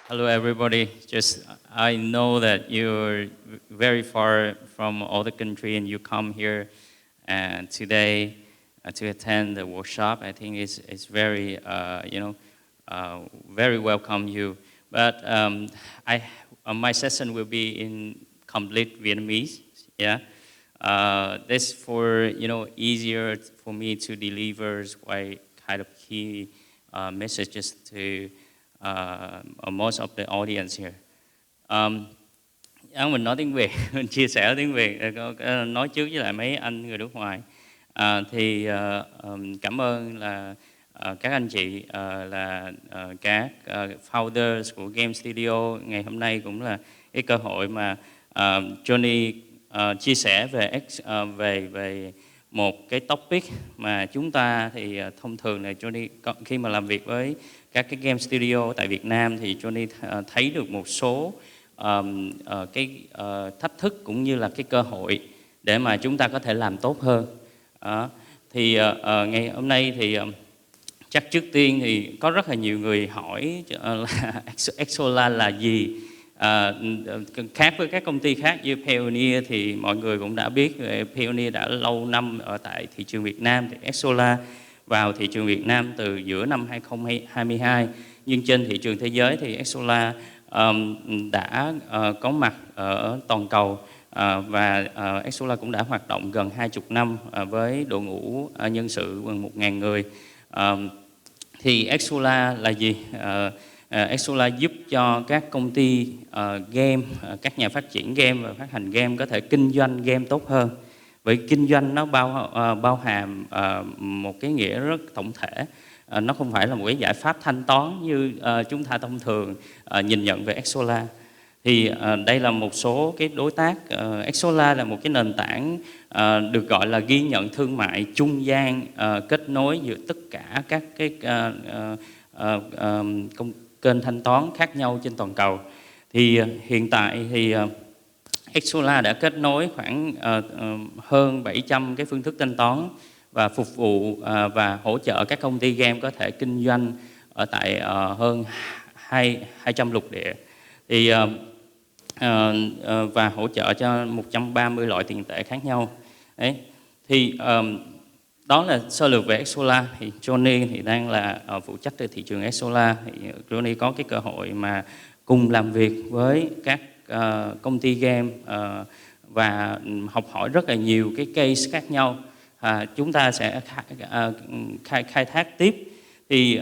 Hello, everybody. Just I know that you're very far from all the country, and you come here and today to attend the workshop. I think it's very very welcome you. But my session will be in complete Vietnamese. Yeah, this for easier for me to deliver quite kind of key messages to most of the audience here. Mình nói tiếng Việt, mình chia sẻ tiếng Việt, nói trước với lại mấy anh người nước ngoài. Cảm ơn là các anh chị là các founders của Game Studio. Ngày hôm nay cũng là cái cơ hội mà Johnny chia sẻ về một cái topic mà chúng ta thì thông thường là Johnny khi mà làm việc với các cái game studio tại Việt Nam thì Johnny thấy được một số thách thức cũng như là cái cơ hội để mà chúng ta có thể làm tốt hơn. Ngày hôm nay thì chắc trước tiên thì có rất là nhiều người hỏi là Exola là gì. Khác với các công ty khác như Payoneer thì mọi người cũng đã biết Payoneer đã lâu năm ở tại thị trường Việt Nam, thì Exola vào thị trường Việt Nam từ giữa năm 2022, nhưng trên thị trường thế giới thì Exola đã có mặt ở toàn cầu, và Exola cũng đã hoạt động gần 20 năm với đội ngũ nhân sự gần 1.000 người. Thì Exola là gì? Exola giúp cho các công ty game, các nhà phát triển game và phát hành game có thể kinh doanh game tốt hơn. Vậy kinh doanh nó bao hàm một cái nghĩa rất tổng thể. Nó không phải là một cái giải pháp thanh toán như chúng ta thông thường nhìn nhận về Exola. Thì đây là một số cái đối tác. Exola là một cái nền tảng được gọi là ghi nhận thương mại trung gian, kết nối giữa tất cả các cái kênh thanh toán khác nhau trên toàn cầu. Thì hiện tại thì Exola đã kết nối khoảng hơn 700 cái phương thức thanh toán và phục vụ và hỗ trợ các công ty game có thể kinh doanh ở tại hơn 200 lục địa. Thì và hỗ trợ cho 130 loại tiền tệ khác nhau. Đấy. Thì đó là sơ lược về Exola. Thì Johnny thì đang là phụ trách về thị trường Exola. Thì Johnny có cái cơ hội mà cùng làm việc với các công ty game và học hỏi rất là nhiều cái case khác nhau. Chúng ta sẽ khai thác tiếp. Thì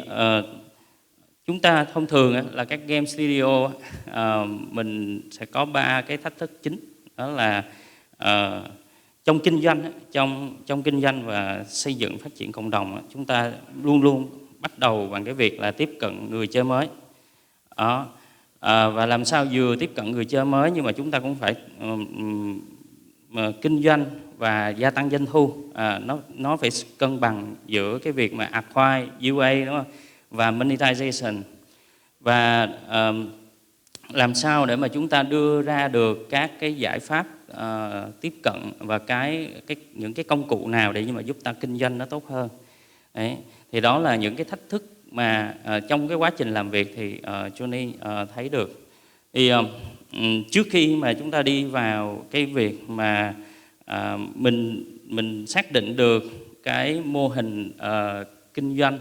chúng ta thông thường là các game studio mình sẽ có 3 cái thách thức chính, đó là trong kinh doanh, trong kinh doanh và xây dựng phát triển cộng đồng, chúng ta luôn luôn bắt đầu bằng cái việc là tiếp cận người chơi mới. Và làm sao vừa tiếp cận người chơi mới nhưng mà chúng ta cũng phải kinh doanh và gia tăng doanh thu. Nó phải cân bằng giữa cái việc mà acquire, UA, đúng không? Và monetization. Và làm sao để mà chúng ta đưa ra được các cái giải pháp tiếp cận và những cái công cụ nào để mà giúp ta kinh doanh nó tốt hơn. Đấy. Thì đó là những cái thách thức mà trong cái quá trình làm việc thì Johnny thấy được. Thì trước khi mà chúng ta đi vào cái việc mà mình xác định được cái mô hình kinh doanh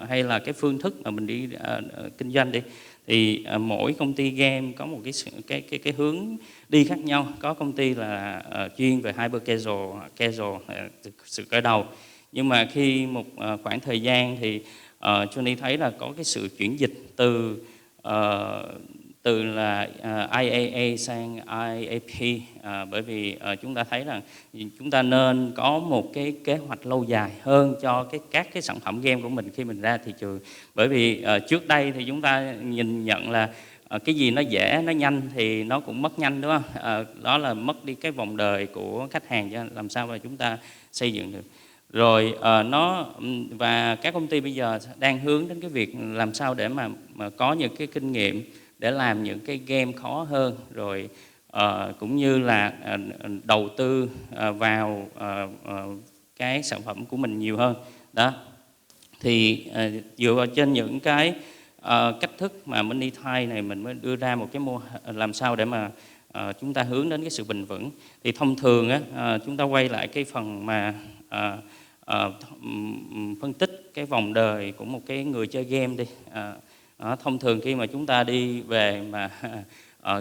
hay là cái phương thức mà mình đi kinh doanh đi, thì mỗi công ty game có một cái hướng đi khác nhau. Có công ty là chuyên về hyper casual, sự khởi đầu. Nhưng mà khi một khoảng thời gian thì Johnny thấy là có cái sự chuyển dịch từ là IAA sang IAP, bởi vì chúng ta thấy rằng chúng ta nên có một cái kế hoạch lâu dài hơn cho các cái sản phẩm game của mình khi mình ra thị trường. Bởi vì trước đây thì chúng ta nhìn nhận là cái gì nó dễ, nó nhanh thì nó cũng mất nhanh, đúng không? Đó là mất đi cái vòng đời của khách hàng, cho làm sao mà chúng ta xây dựng được. Rồi và các công ty bây giờ đang hướng đến cái việc làm sao để mà có những cái kinh nghiệm để làm những cái game khó hơn, rồi cũng như là đầu tư vào cái sản phẩm của mình nhiều hơn. Đó. Thì dựa vào trên những cái cách thức mà monetize này mình mới đưa ra một cái làm sao để mà chúng ta hướng đến cái sự bền vững. Thì thông thường á, chúng ta quay lại cái phần mà phân tích cái vòng đời của một cái người chơi game đi. Thông thường khi mà chúng ta đi về mà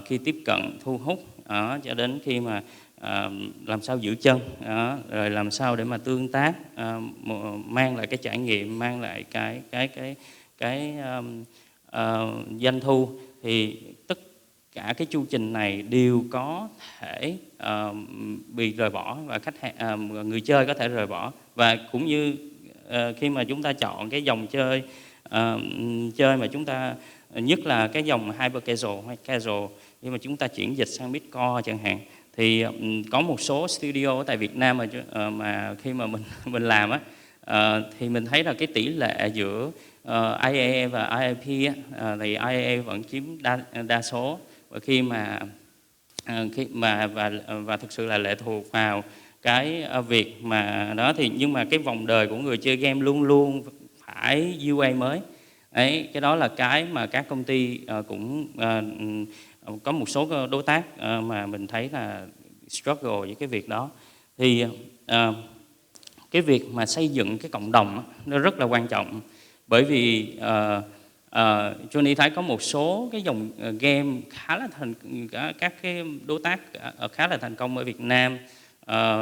khi tiếp cận thu hút cho đến khi mà làm sao giữ chân, rồi làm sao để mà tương tác, mang lại cái trải nghiệm, mang lại cái doanh thu, thì tất cả cái chu trình này đều có thể bị rời bỏ và người chơi có thể rời bỏ. Và cũng như khi mà chúng ta chọn cái dòng chơi mà chúng ta, nhất là cái dòng hyper casual hay casual, nhưng mà chúng ta chuyển dịch sang midcore chẳng hạn, thì có một số studio ở tại Việt Nam mà khi mà mình làm á, thì mình thấy là cái tỷ lệ giữa IAA và IIP thì IAA vẫn chiếm đa số. Và và thực sự là lệ thuộc vào cái việc mà đó, thì nhưng mà cái vòng đời của người chơi game luôn luôn phải UA mới. Đấy, cái đó là cái mà các công ty cũng có một số đối tác mà mình thấy là struggle với cái việc đó. Thì cái việc mà xây dựng cái cộng đồng nó rất là quan trọng, bởi vì Johnny thấy có một số cái dòng game khá là các cái đối tác khá là thành công ở Việt Nam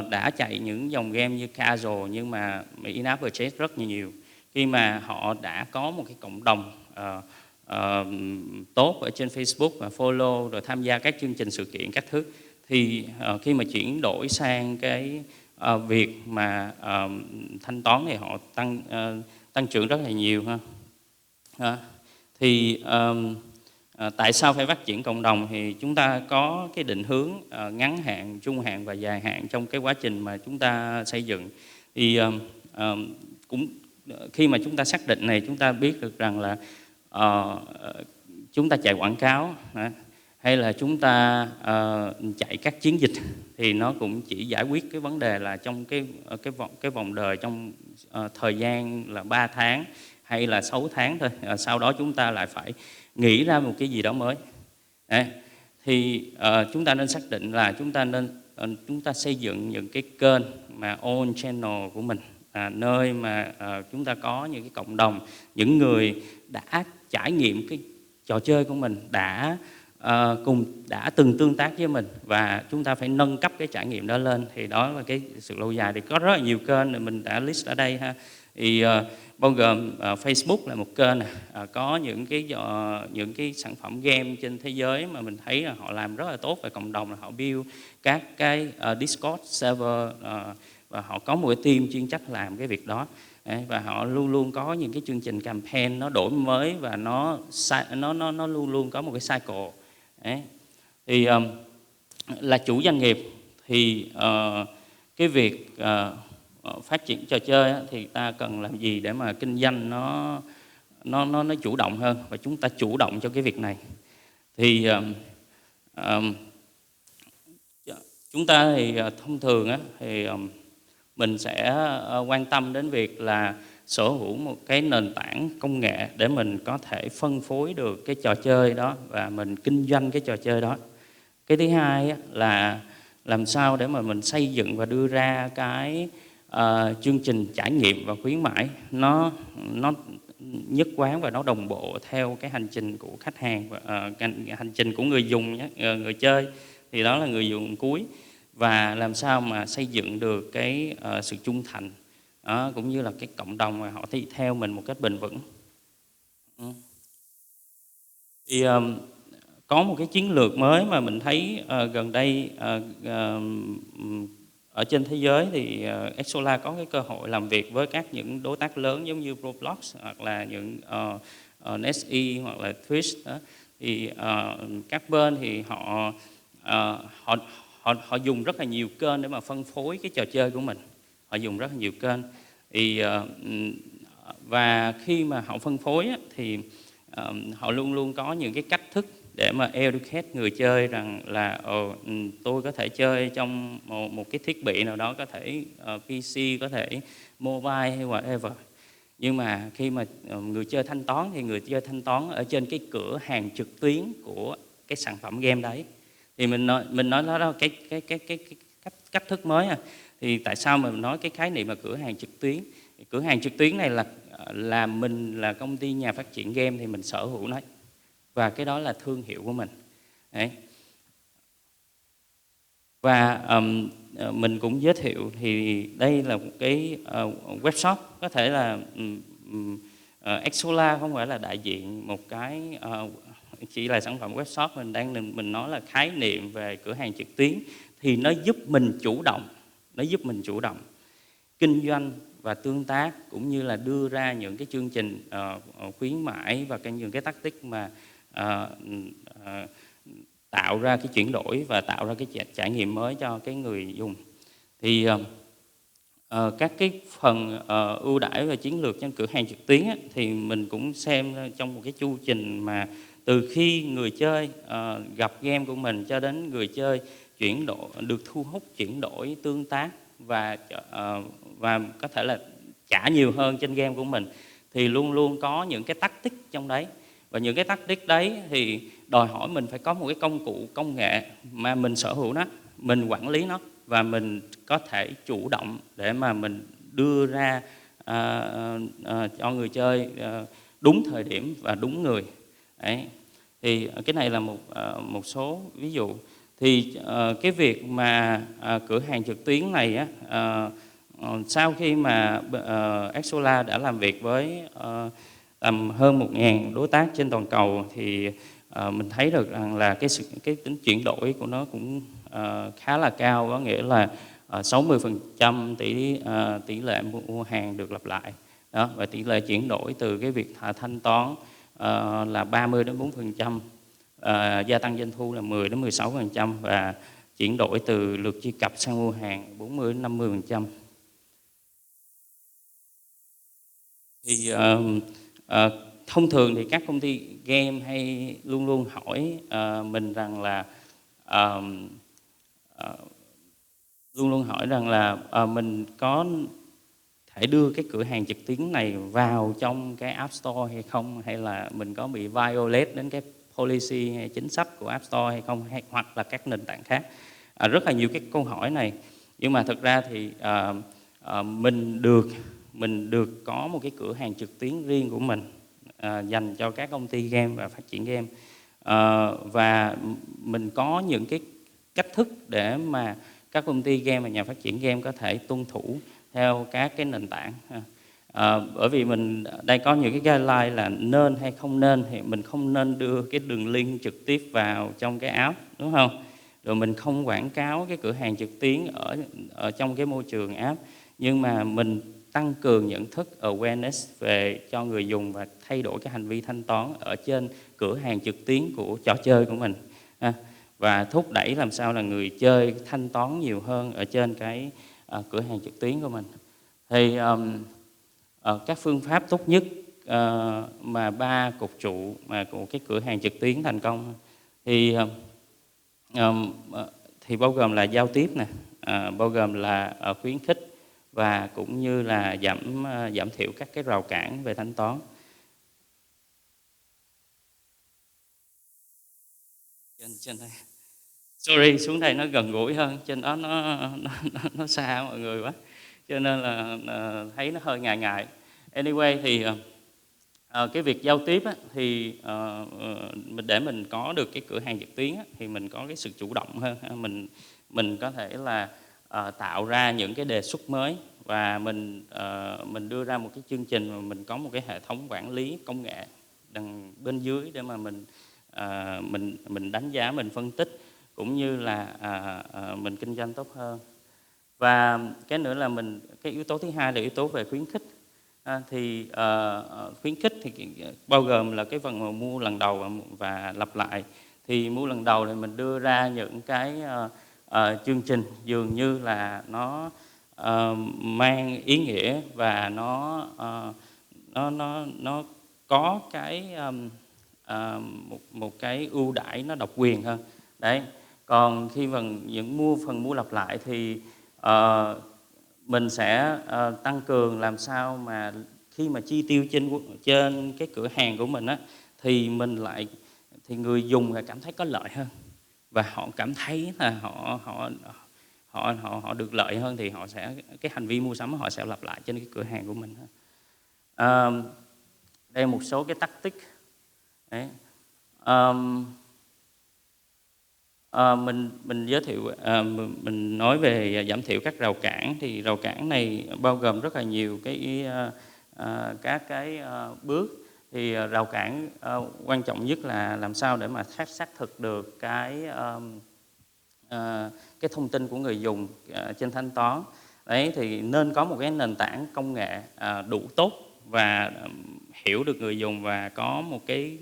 đã chạy những dòng game như casual nhưng mà in-app purchase rất nhiều. Khi mà họ đã có một cái cộng đồng tốt ở trên Facebook và follow rồi tham gia các chương trình sự kiện các thứ, thì khi mà chuyển đổi sang cái việc mà thanh toán thì họ tăng trưởng rất là nhiều ha. Thì tại sao phải phát triển cộng đồng? Thì chúng ta có cái định hướng ngắn hạn, trung hạn và dài hạn trong cái quá trình mà chúng ta xây dựng. Thì cũng khi mà chúng ta xác định này, chúng ta biết được rằng là chúng ta chạy quảng cáo hay là chúng ta chạy các chiến dịch thì nó cũng chỉ giải quyết cái vấn đề là trong cái vòng đời trong thời gian là 3 tháng hay là 6 tháng thôi. Sau đó chúng ta lại phải nghĩ ra một cái gì đó mới. Đấy. Thì chúng ta nên xác định là chúng ta xây dựng những cái kênh mà own channel của mình, nơi mà chúng ta có những cái cộng đồng, những người đã trải nghiệm cái trò chơi của mình, đã từng tương tác với mình, và chúng ta phải nâng cấp cái trải nghiệm đó lên. Thì đó là cái sự lâu dài. Thì có rất là nhiều kênh mình đã list ở đây ha. Thì bao gồm Facebook là một kênh, có những cái sản phẩm game trên thế giới mà mình thấy là họ làm rất là tốt về cộng đồng, là họ build các cái Discord server, và họ có một cái team chuyên trách làm cái việc đó. Và họ luôn luôn có những cái chương trình campaign nó đổi mới, và nó luôn luôn có một cái cycle. Đấy. Thì là chủ doanh nghiệp thì cái việc phát triển trò chơi thì ta cần làm gì để mà kinh doanh nó chủ động hơn, và chúng ta chủ động cho cái việc này. Thì chúng ta thì thông thường thì mình sẽ quan tâm đến việc là sở hữu một cái nền tảng công nghệ để mình có thể phân phối được cái trò chơi đó và mình kinh doanh cái trò chơi đó. Cái thứ hai là làm sao để mà mình xây dựng và đưa ra cái chương trình trải nghiệm và khuyến mãi nó nhất quán và nó đồng bộ theo cái hành trình của khách hàng và hành trình của người dùng người chơi, thì đó là người dùng cuối. Và làm sao mà xây dựng được cái sự trung thành cũng như là cái cộng đồng mà họ đi theo mình một cách bền vững. Thì có một cái chiến lược mới mà mình thấy gần đây ở trên thế giới, thì Xsolar có cái cơ hội làm việc với những đối tác lớn giống như Roblox hoặc là những Nextdoor hoặc là Twitch đó. Thì các bên thì họ dùng rất là nhiều kênh để mà phân phối cái trò chơi của mình. Họ dùng rất là nhiều kênh. Thì và khi mà họ phân phối thì họ luôn luôn có những cái cách thức để mà educate người chơi rằng là tôi có thể chơi trong một cái thiết bị nào đó, có thể PC, có thể mobile hay whatever. Nhưng mà khi mà người chơi thanh toán thì người chơi thanh toán ở trên cái cửa hàng trực tuyến của cái sản phẩm game đấy. Thì mình nói đó là cái cách thức mới. Thì tại sao mà mình nói cái khái niệm là cửa hàng trực tuyến? Cửa hàng trực tuyến này là mình là công ty nhà phát triển game thì mình sở hữu nó, và cái đó là thương hiệu của mình. Đấy. Và mình cũng giới thiệu thì đây là một cái webshop, có thể là Xsolla không phải là đại diện một cái chỉ là sản phẩm webshop, mình nói là khái niệm về cửa hàng trực tuyến, thì nó giúp mình chủ động kinh doanh và tương tác, cũng như là đưa ra những cái chương trình khuyến mãi và những cái tactic mà tạo ra cái chuyển đổi và tạo ra cái trải nghiệm mới cho cái người dùng. Thì các cái phần ưu đãi và chiến lược trên cửa hàng trực tuyến thì mình cũng xem trong một cái chu trình mà từ khi người chơi gặp game của mình cho đến người chơi được thu hút, chuyển đổi, tương tác và có thể là trả nhiều hơn trên game của mình, thì luôn luôn có những cái tactic trong đấy. Và những cái tactic đấy thì đòi hỏi mình phải có một cái công cụ công nghệ mà mình sở hữu nó, mình quản lý nó, và mình có thể chủ động để mà mình đưa ra cho người chơi đúng thời điểm và đúng người. Đấy. Thì cái này là một số ví dụ. Thì cái việc mà cửa hàng trực tuyến này sau khi mà Xsolla đã làm việc với tầm hơn 1.000 đối tác trên toàn cầu, thì mình thấy được rằng là cái tính chuyển đổi của nó cũng khá là cao, có nghĩa là 60% tỷ lệ mua hàng được lặp lại đó, và tỷ lệ chuyển đổi từ cái việc thanh toán là 30-40%, gia tăng doanh thu là 10-16%, và chuyển đổi từ lượt truy cập sang mua hàng 40-50%. Thì thông thường thì các công ty game hay luôn luôn hỏi mình rằng là mình có thể đưa cái cửa hàng trực tuyến này vào trong cái App Store hay không, hay là mình có bị violate đến cái policy hay chính sách của App Store hay không, hoặc là các nền tảng khác. Rất là nhiều cái câu hỏi này, nhưng mà thực ra thì mình được có một cái cửa hàng trực tuyến riêng của mình dành cho các công ty game và phát triển game, và mình có những cái cách thức để mà các công ty game và nhà phát triển game có thể tuân thủ theo các cái nền tảng. Bởi vì mình đây có những cái guideline là nên hay không nên, thì mình không nên đưa cái đường link trực tiếp vào trong cái app, đúng không? Rồi mình không quảng cáo cái cửa hàng trực tuyến ở trong cái môi trường app, nhưng mà mình tăng cường nhận thức awareness về cho người dùng và thay đổi cái hành vi thanh toán ở trên cửa hàng trực tuyến của trò chơi của mình, và thúc đẩy làm sao là người chơi thanh toán nhiều hơn ở trên cái cửa hàng trực tuyến của mình. Thì các phương pháp tốt nhất mà 3 cột trụ mà của cái cửa hàng trực tuyến thành công thì bao gồm là giao tiếp nè, bao gồm là khuyến khích, và cũng như là giảm thiểu các cái rào cản về thanh toán. Trên đây, sorry, xuống đây nó gần gũi hơn, trên đó nó xa mọi người quá, cho nên là thấy nó hơi ngại. Anyway thì cái việc giao tiếp thì để mình có được cái cửa hàng trực tuyến thì mình có cái sự chủ động hơn, mình có thể là tạo ra những cái đề xuất mới, và mình đưa ra một cái chương trình mà mình có một cái hệ thống quản lý công nghệ đằng bên dưới để mà mình đánh giá, mình phân tích, cũng như là mình kinh doanh tốt hơn. Và cái nữa là cái yếu tố thứ hai là yếu tố về khuyến khích. Thì khuyến khích thì bao gồm là cái phần mà mua lần đầu và lặp lại. Thì mua lần đầu thì mình đưa ra những cái chương trình dường như là nó mang ý nghĩa, và nó có cái một cái ưu đãi nó độc quyền hơn. Đấy. Còn khi phần mua lặp lại thì mình sẽ tăng cường làm sao mà khi mà chi tiêu trên cái cửa hàng của mình á, thì người dùng lại cảm thấy có lợi hơn, và họ cảm thấy là họ được lợi hơn, thì cái hành vi mua sắm họ sẽ lặp lại trên cái cửa hàng của mình. Đây là một số cái tactic đấy. Mình giới thiệu, mình nói về giảm thiểu các rào cản. Thì rào cản này bao gồm rất là nhiều các cái bước. Thì rào cản quan trọng nhất là làm sao để mà xác thực được cái thông tin của người dùng trên thanh toán. Đấy, thì nên có một cái nền tảng công nghệ đủ tốt và hiểu được người dùng, và có một cái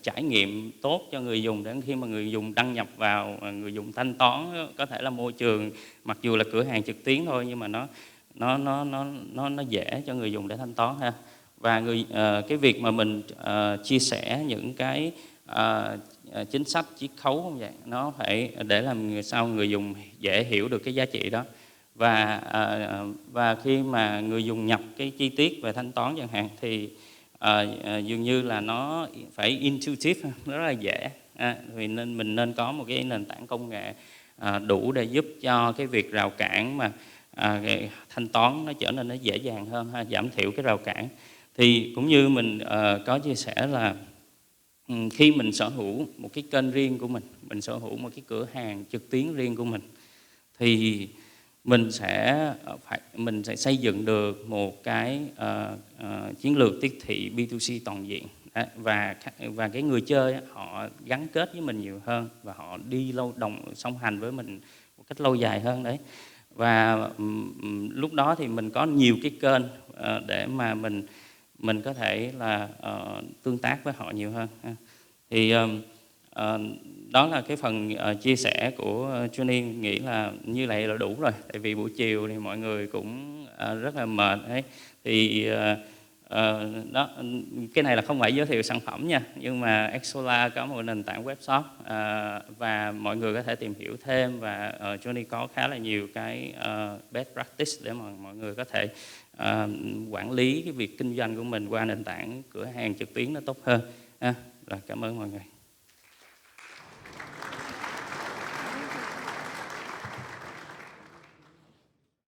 trải nghiệm tốt cho người dùng, để khi mà người dùng đăng nhập vào, người dùng thanh toán, có thể là môi trường mặc dù là cửa hàng trực tuyến thôi, nhưng mà nó dễ cho người dùng để thanh toán ha. Và cái việc mà mình chia sẻ những cái chính sách chiết khấu không vậy, nó phải để làm sao người dùng dễ hiểu được cái giá trị đó. Và khi mà người dùng nhập cái chi tiết về thanh toán chẳng hạn, thì dường như là nó phải intuitive, nó rất là dễ. Vì mình nên có một cái nền tảng công nghệ đủ để giúp cho cái việc rào cản mà thanh toán nó trở nên nó dễ dàng hơn, giảm thiểu cái rào cản. Thì cũng như mình có chia sẻ là khi mình sở hữu một cái kênh riêng của mình sở hữu một cái cửa hàng trực tuyến riêng của mình, thì mình sẽ xây dựng được một cái chiến lược tiếp thị B2C toàn diện. Và cái người chơi họ gắn kết với mình nhiều hơn, và họ đi song hành với mình một cách lâu dài hơn đấy. Và lúc đó thì mình có nhiều cái kênh để mà mình có thể là tương tác với họ nhiều hơn. Thì đó là cái phần chia sẻ của Johnny, nghĩ là như vậy là đủ rồi. Tại vì buổi chiều thì mọi người cũng rất là mệt ấy. Thì đó, cái này là không phải giới thiệu sản phẩm nha, nhưng mà Xsolar có một nền tảng web shop và mọi người có thể tìm hiểu thêm. Và Johnny có khá là nhiều cái best practice để mà mọi người có thể quản lý cái việc kinh doanh của mình qua nền tảng cửa hàng trực tuyến nó tốt hơn. Rồi, cảm ơn mọi người.